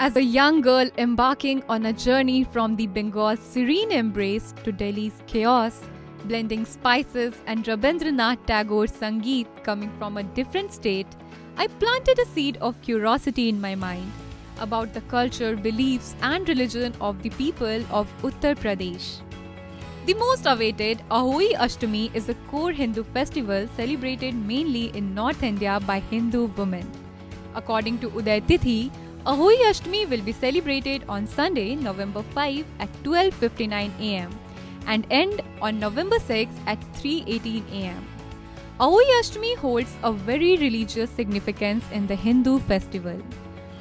As a young girl embarking on a journey from the Bengal's serene embrace to Delhi's chaos, blending spices and Rabindranath Tagore's Sangeet coming from a different state, I planted a seed of curiosity in my mind about the culture, beliefs, and religion of the people of Uttar Pradesh. The most awaited Ahoi Ashtami is a core Hindu festival celebrated mainly in North India by Hindu women. According to Uday Tithi, Ahoi Ashtami will be celebrated on Sunday, November 5 at 12:59 am and end on November 6 at 3:18 am. Ahoi Ashtami holds a very religious significance in the Hindu festival.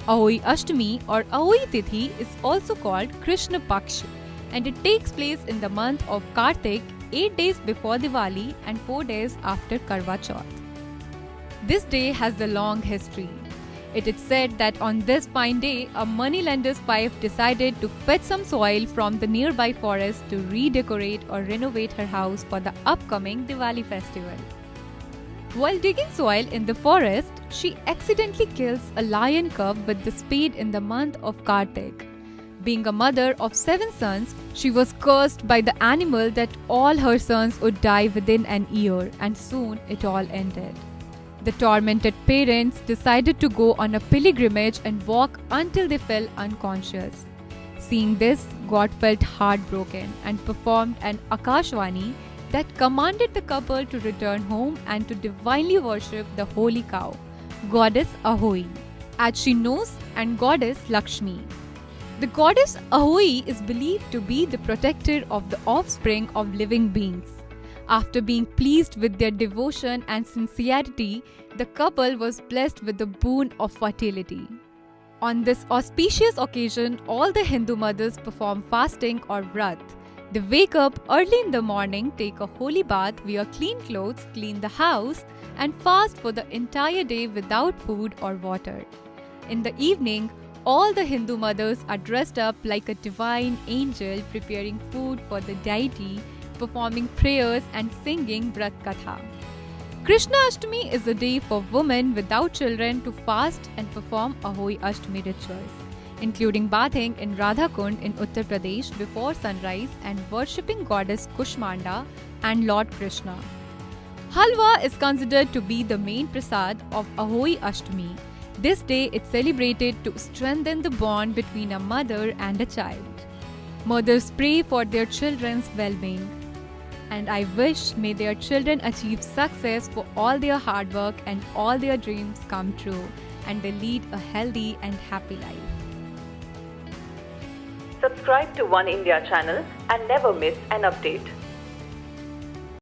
Ahoi Ashtami or Ahoi Tithi is also called Krishna Paksh, and it takes place in the month of Kartik, 8 days before Diwali and 4 days after Karwa Chauth. This day has a long history. It is said that on this fine day, a moneylender's wife decided to fetch some soil from the nearby forest to redecorate or renovate her house for the upcoming Diwali festival. While digging soil in the forest, she accidentally kills a lion cub with the spade in the month of Kartik. Being a mother of 7 sons, she was cursed by the animal that all her sons would die within an year, and soon it all ended. The tormented parents decided to go on a pilgrimage and walk until they fell unconscious. Seeing this, God felt heartbroken and performed an Akashvani that commanded the couple to return home and to divinely worship the holy cow, goddess Ahoi, as she knows, and goddess Lakshmi. The goddess Ahoi is believed to be the protector of the offspring of living beings. After being pleased with their devotion and sincerity, the couple was blessed with the boon of fertility. On this auspicious occasion, all the Hindu mothers perform fasting or vrat. They wake up early in the morning, take a holy bath, wear clean clothes, clean the house, and fast for the entire day without food or water. In the evening, all the Hindu mothers are dressed up like a divine angel, preparing food for the deity, performing prayers and singing Vrat Katha. Krishna Ashtami is a day for women without children to fast and perform Ahoi Ashtami rituals, including bathing in Radha Kund in Uttar Pradesh before sunrise and worshipping goddess Kushmanda and Lord Krishna. Halwa is considered to be the main prasad of Ahoi Ashtami. This day is celebrated to strengthen the bond between a mother and a child. Mothers pray for their children's well-being. And I wish may their children achieve success for all their hard work and all their dreams come true, and they lead a healthy and happy life. Subscribe to One India channel and never miss an update.